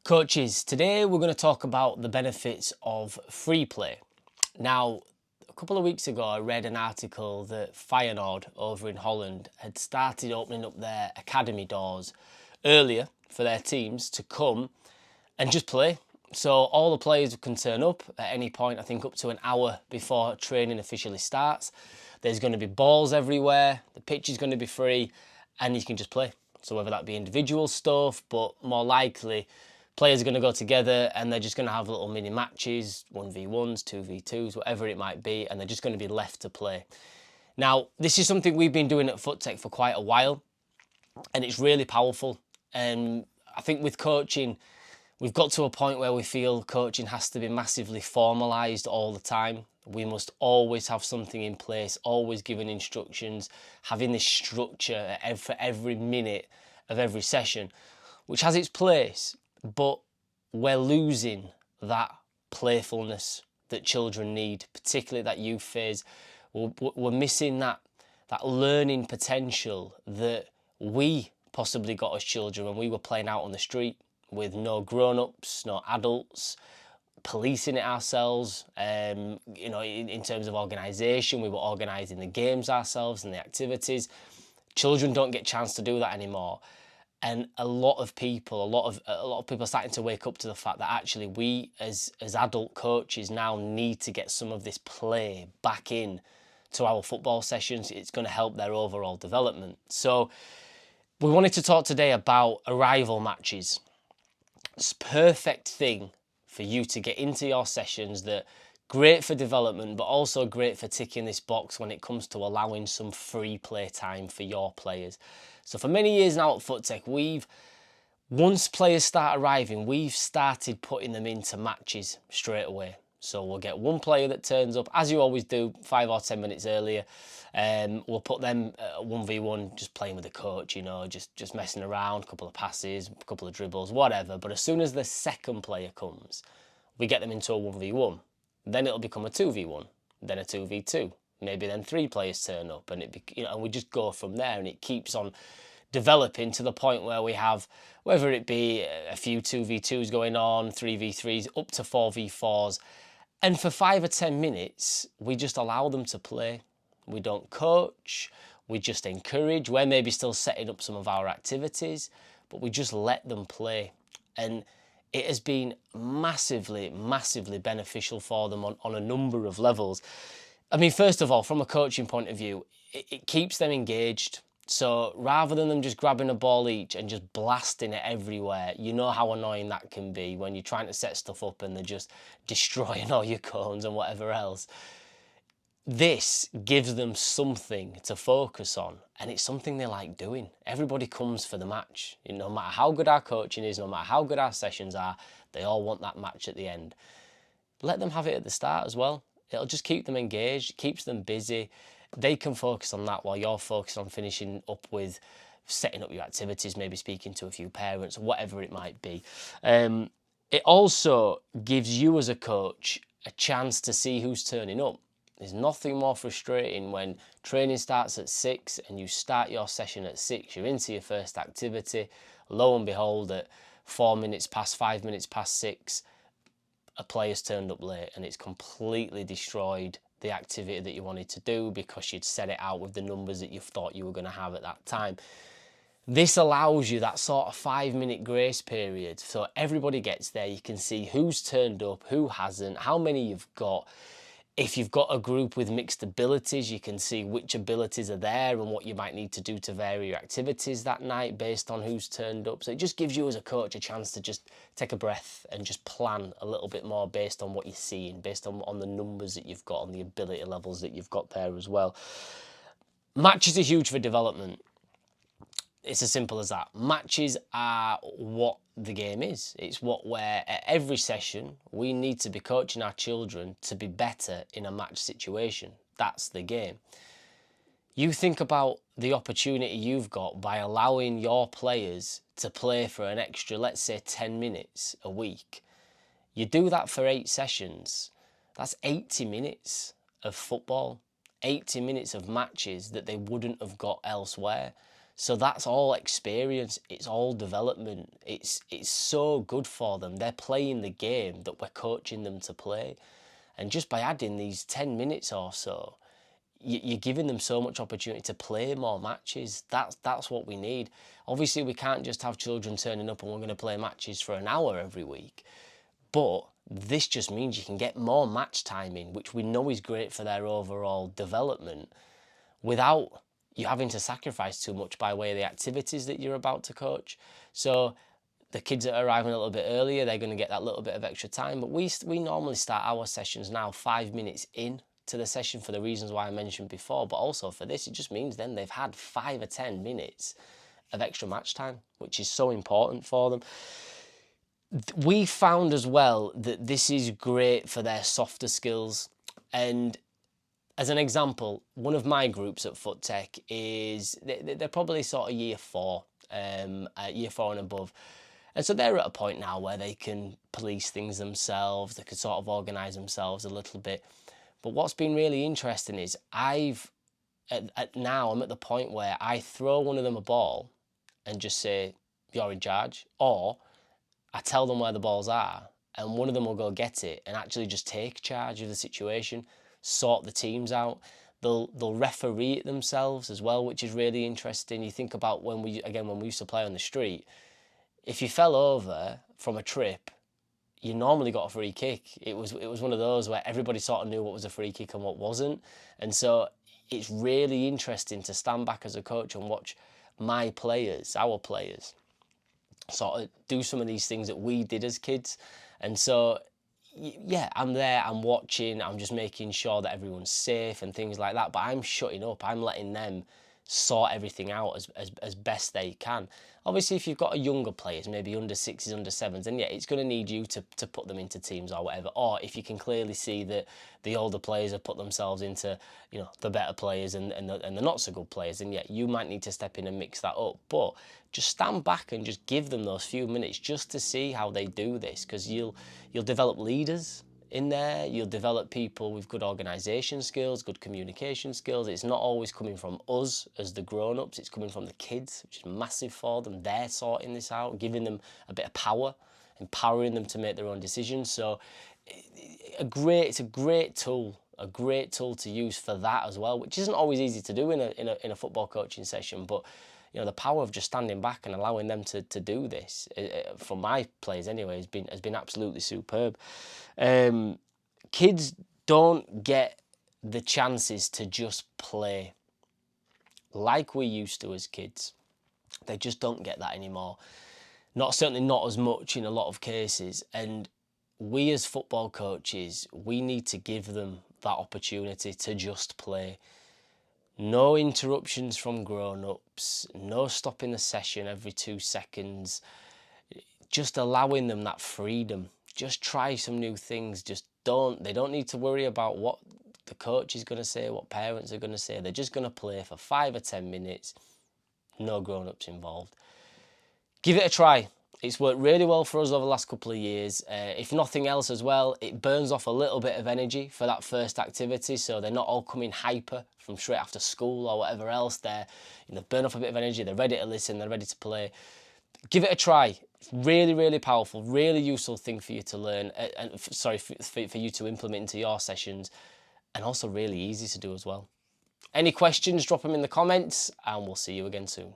Coaches, today we're going to talk about the benefits of free play. Now, a couple of weeks ago I read an article that Feyenoord over in Holland had started opening up their academy doors earlier for their teams to come and just play. So all the players can turn up at any point, I think up to an hour before training officially starts. There's going to be balls everywhere, the pitch is going to be free, and you can just play. So whether that be individual stuff, but more likely players are going to go together and they're just going to have little mini matches, 1v1s, 2v2s, whatever it might be, and they're just going to be left to play. Now, this is something we've been doing at FootTech for quite a while, and it's really powerful. And I think with coaching, we've got to a point where we feel coaching has to be massively formalised all the time. We must always have something in place, always giving instructions, having this structure for every minute of every session, which has its place, but we're losing that playfulness that children need, particularly that youth phase. We're missing that learning potential that we possibly got as children when we were playing out on the street with no grown-ups, no adults, policing it ourselves. In terms of organisation, we were organising the games ourselves and the activities. Children don't get a chance to do that anymore. And a lot of people are starting to wake up to the fact that actually we as adult coaches now need to get some of this play back in to our football sessions. It's going to help their overall development. So we wanted to talk today about arrival matches. It's a perfect thing for you to get into your sessions, that great for development, but also great for ticking this box when it comes to allowing some free play time for your players. So for many years now at FootTech, once players start arriving, we've started putting them into matches straight away. So we'll get one player that turns up, as you always do, 5 or 10 minutes earlier. We'll put them 1v1, just playing with the coach, just messing around, a couple of passes, a couple of dribbles, whatever. But as soon as the second player comes, we get them into a 1v1. Then it'll become a 2v1, then a 2v2. Maybe then 3 players turn up, and and we just go from there, and it keeps on developing to the point where we have, whether it be a few 2v2s going on, 3v3s, up to 4v4s. And for 5 or 10 minutes, we just allow them to play. We don't coach, we just encourage. We're maybe still setting up some of our activities, but we just let them play. And it has been massively, massively beneficial for them on a number of levels. I mean, first of all, from a coaching point of view, it keeps them engaged. So rather than them just grabbing a ball each and just blasting it everywhere, you know how annoying that can be when you're trying to set stuff up and they're just destroying all your cones and whatever else. This gives them something to focus on, and it's something they like doing. Everybody comes for the match. No matter how good our coaching is, no matter how good our sessions are, they all want that match at the end. Let them have it at the start as well. It'll just keep them engaged, keeps them busy. They can focus on that while you're focused on finishing up with setting up your activities, maybe speaking to a few parents, whatever it might be. It also gives you as a coach a chance to see who's turning up. There's nothing more frustrating when training starts at 6 and you start your session at 6. You're into your first activity. Lo and behold, at 4 minutes past, 5 minutes past 6, a player's turned up late and it's completely destroyed the activity that you wanted to do because you'd set it out with the numbers that you thought you were going to have at that time. This allows you that sort of 5-minute grace period. So everybody gets there. You can see who's turned up, who hasn't, how many you've got. If you've got a group with mixed abilities, you can see which abilities are there and what you might need to do to vary your activities that night based on who's turned up. So it just gives you as a coach a chance to just take a breath and just plan a little bit more based on what you're seeing, based on the numbers that you've got, on the ability levels that you've got there as well. Matches are huge for development. It's as simple as that. Matches are what the game is. It's where at every session we need to be coaching our children to be better in a match situation. That's the game. You think about the opportunity you've got by allowing your players to play for an extra, let's say 10 minutes a week. You do that for 8 sessions. That's 80 minutes of football, 80 minutes of matches that they wouldn't have got elsewhere. So that's all experience, it's all development. It's so good for them. They're playing the game that we're coaching them to play. And just by adding these 10 minutes or so, you're giving them so much opportunity to play more matches. That's what we need. Obviously, we can't just have children turning up and we're going to play matches for an hour every week. But this just means you can get more match time in, which we know is great for their overall development, without you having to sacrifice too much by way of the activities that you're about to coach. So the kids that are arriving a little bit earlier, they're going to get that little bit of extra time. But we normally start our sessions now 5 minutes in to the session for the reasons why I mentioned before, but also for this, it just means then they've had 5 or 10 minutes of extra match time, which is so important for them. We found as well that this is great for their softer skills. And as an example, one of my groups at Foot Tech is, they're probably sort of year 4 and above. And so they're at a point now where they can police things themselves, they can sort of organise themselves a little bit. But what's been really interesting is now I'm at the point where I throw one of them a ball and just say, you're in charge. Or I tell them where the balls are and one of them will go get it and actually just take charge of the situation, sort the teams out. They'll referee it themselves as well, which is really interesting. You think about when we used to play on the street, if you fell over from a trip, you normally got a free kick. It was one of those where everybody sort of knew what was a free kick and what wasn't. And so it's really interesting to stand back as a coach and watch our players, sort of do some of these things that we did as kids. And so, yeah, I'm there, I'm watching, I'm just making sure that everyone's safe and things like that. But I'm shutting up, I'm letting them sort everything out as best they can. Obviously, if you've got a younger players, maybe under 6s, under 7s, then yeah, it's going to need you to put them into teams or whatever. Or if you can clearly see that the older players have put themselves into, you know, the better players and the not so good players, then yeah, you might need to step in and mix that up. But just stand back and just give them those few minutes just to see how they do this, because you'll develop leaders in there, you'll develop people with good organisation skills, good communication skills. It's not always coming from us as the grown-ups, it's coming from the kids, which is massive for them. They're sorting this out, giving them a bit of power, empowering them to make their own decisions. So it's a great tool to use for that as well, which isn't always easy to do in a football coaching session. But you know, the power of just standing back and allowing them to do this, for my players anyway, has been absolutely superb. Kids don't get the chances to just play like we used to as kids. They just don't get that anymore. Certainly not as much in a lot of cases. And we as football coaches, we need to give them that opportunity to just play. No interruptions from grown-ups, no stopping the session every 2 seconds, just allowing them that freedom. Just try some new things. They don't need to worry about what the coach is going to say, what parents are going to say. They're just going to play for 5 or 10 minutes, no grown-ups involved. Give it a try. It's worked really well for us over the last couple of years. If nothing else as well, it burns off a little bit of energy for that first activity, so they're not all coming hyper from straight after school or whatever else. They burn off a bit of energy, they're ready to listen, they're ready to play. Give it a try. It's really, really powerful, really useful thing for you to learn, for you to implement into your sessions, and also really easy to do as well. Any questions, drop them in the comments, and we'll see you again soon.